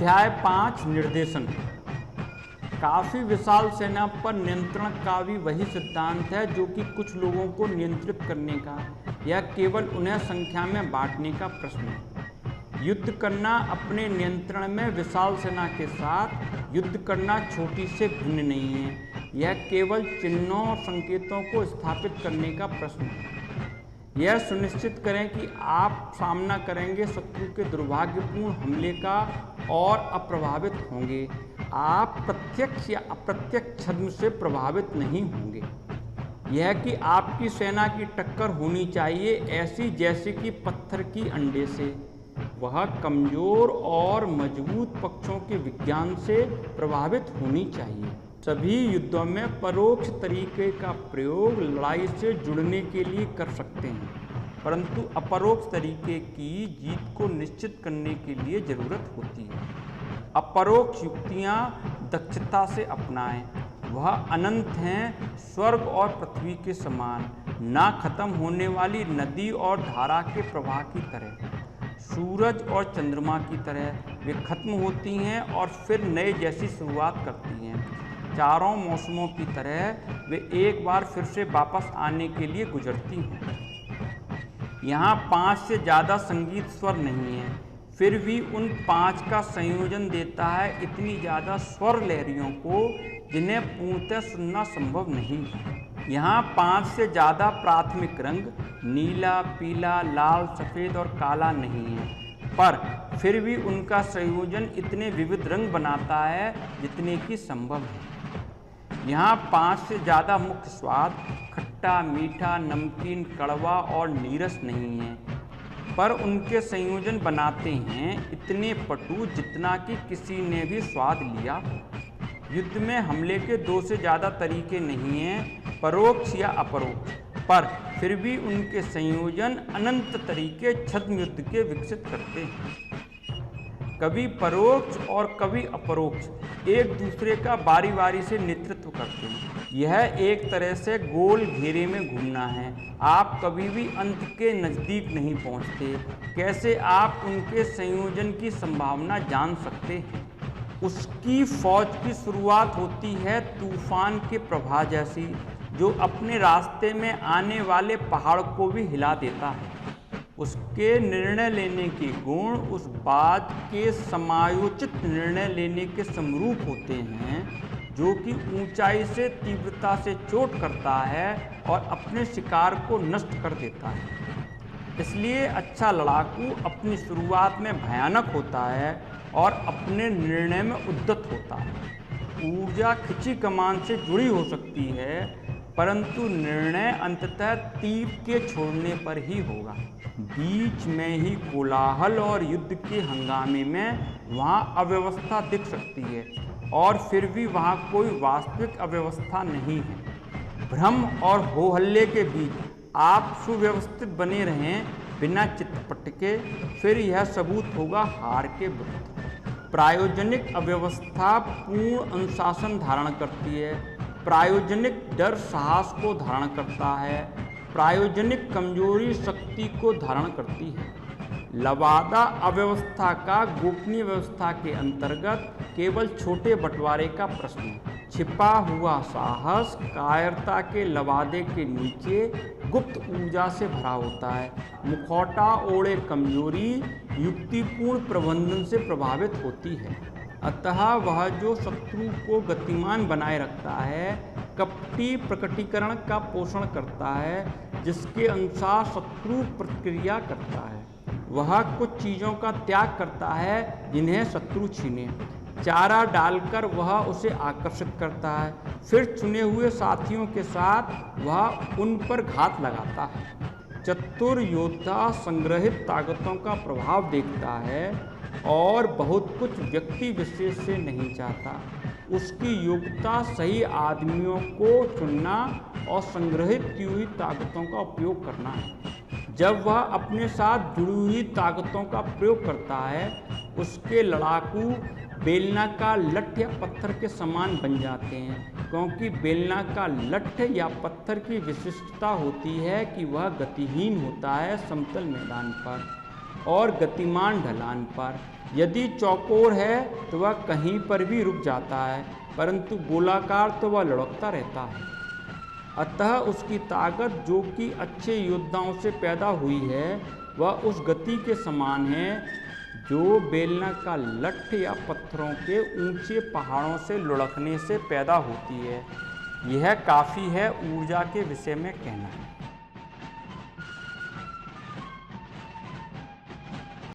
अध्याय 5 निर्देशन। काफी विशाल सेना पर नियंत्रण का भी वही सिद्धांत है जो कि कुछ लोगों को नियंत्रित करने का या केवल उन्हें संख्या में बांटने का प्रश्न है। युद्ध करना अपने नियंत्रण में विशाल सेना के साथ युद्ध करना छोटी से भिन्न नहीं है। यह केवल चिन्हों और संकेतों को स्थापित करने का प्रश्न है। यह सुनिश्चित करें कि आप सामना करेंगे शत्रु के दुर्भाग्यपूर्ण हमले का और अप्रभावित होंगे। आप प्रत्यक्ष या अप्रत्यक्ष छद्म से प्रभावित नहीं होंगे। यह कि आपकी सेना की टक्कर होनी चाहिए ऐसी जैसे कि पत्थर की अंडे से। वह कमजोर और मजबूत पक्षों के विज्ञान से प्रभावित होनी चाहिए। सभी युद्धों में परोक्ष तरीके का प्रयोग लड़ाई से जुड़ने के लिए कर सकते हैं, परंतु अपरोक्ष तरीके की जीत को निश्चित करने के लिए जरूरत होती है। अपरोक्ष युक्तियां दक्षता से अपनाएं। वह अनंत हैं, स्वर्ग और पृथ्वी के समान, ना खत्म होने वाली नदी और धारा के प्रवाह की तरह, सूरज और चंद्रमा की तरह। वे खत्म होती हैं और फिर नए जैसी शुरुआत करती हैं। चारों मौसमों की तरह वे एक बार फिर से वापस आने के लिए गुजरती हैं। यहाँ 5 से ज़्यादा संगीत स्वर नहीं है, फिर भी उन 5 का संयोजन देता है इतनी ज़्यादा स्वर लहरियों को जिन्हें पूर्णतः सुनना संभव नहीं है। यहाँ 5 से ज़्यादा प्राथमिक रंग नीला, पीला, लाल, सफ़ेद और काला नहीं है, पर फिर भी उनका संयोजन इतने विविध रंग बनाता है जितने कि संभव है। यहाँ 5 से ज़्यादा मुख्य स्वाद खट्टा, मीठा, नमकीन, कड़वा और नीरस नहीं है, पर उनके संयोजन बनाते हैं इतने पटु जितना कि किसी ने भी स्वाद लिया। युद्ध में हमले के 2 से ज़्यादा तरीके नहीं हैं, परोक्ष या अपरोक्ष, पर फिर भी उनके संयोजन अनंत तरीके छद्म युद्ध के विकसित करते हैं। कभी परोक्ष और कभी अपरोक्ष एक दूसरे का बारी बारी से नेतृत्व करते हैं। यह एक तरह से गोल घेरे में घूमना है। आप कभी भी अंत के नज़दीक नहीं पहुंचते। कैसे आप उनके संयोजन की संभावना जान सकते हैं? उसकी फौज की शुरुआत होती है तूफान के प्रवाह जैसी, जो अपने रास्ते में आने वाले पहाड़ को भी हिला देता है। उसके निर्णय लेने के गुण उस बात के समायोचित निर्णय लेने के समरूप होते हैं जो कि ऊंचाई से तीव्रता से चोट करता है और अपने शिकार को नष्ट कर देता है। इसलिए अच्छा लड़ाकू अपनी शुरुआत में भयानक होता है और अपने निर्णय में उद्यत होता है। ऊर्जा खिंची कमान से जुड़ी हो सकती है, परंतु निर्णय अंततः तीर के छोड़ने पर ही होगा। बीच में ही कोलाहल और युद्ध के हंगामे में वहाँ अव्यवस्था दिख सकती है, और फिर भी वहाँ कोई वास्तविक अव्यवस्था नहीं है। भ्रम और हो हल्ले के बीच आप सुव्यवस्थित बने रहें बिना चित्त के, फिर यह सबूत होगा हार के विरुद्ध। प्रायोजनिक अव्यवस्था पूर्ण अनुशासन धारण करती है। प्रायोजनिक डर साहस को धारण करता है। प्रायोजनिक कमजोरी शक्ति को धारण करती है। लवादा अव्यवस्था का गोपनीय व्यवस्था के अंतर्गत केवल छोटे बंटवारे का प्रश्न है। छिपा हुआ साहस कायरता के लवादे के नीचे गुप्त ऊर्जा से भरा होता है। मुखौटा ओढ़े कमजोरी युक्तिपूर्ण प्रबंधन से प्रभावित होती है। अतः वह जो शत्रु को गतिमान बनाए रखता है, कपटी प्रकटीकरण का पोषण करता है जिसके अनुसार शत्रु प्रतिक्रिया करता है। वह कुछ चीज़ों का त्याग करता है जिन्हें शत्रु छीने। चारा डालकर वह उसे आकर्षित करता है, फिर चुने हुए साथियों के साथ वह उन पर घात लगाता है। चतुर योद्धा संग्रहित ताकतों का प्रभाव देखता है और बहुत कुछ व्यक्ति विशेष से नहीं चाहता। उसकी योग्यता सही आदमियों को चुनना और संग्रहित की हुई ताकतों का उपयोग करना है। जब वह अपने साथ जुड़ी हुई ताकतों का प्रयोग करता है, उसके लड़ाकू बेलना का लठ या पत्थर के समान बन जाते हैं, क्योंकि बेलना का लठ या पत्थर की विशिष्टता होती है कि वह गतिहीन होता है समतल मैदान पर और गतिमान ढलान पर, यदि चौकोर है तो वह कहीं पर भी रुक जाता है, परंतु गोलाकार तो वह लुढ़कता रहता है। अतः उसकी ताकत जो कि अच्छे योद्धाओं से पैदा हुई है वह उस गति के समान है जो बेलनाकार लठ या पत्थरों के ऊंचे पहाड़ों से लुढ़कने से पैदा होती है। यह काफ़ी है ऊर्जा के विषय में कहना है।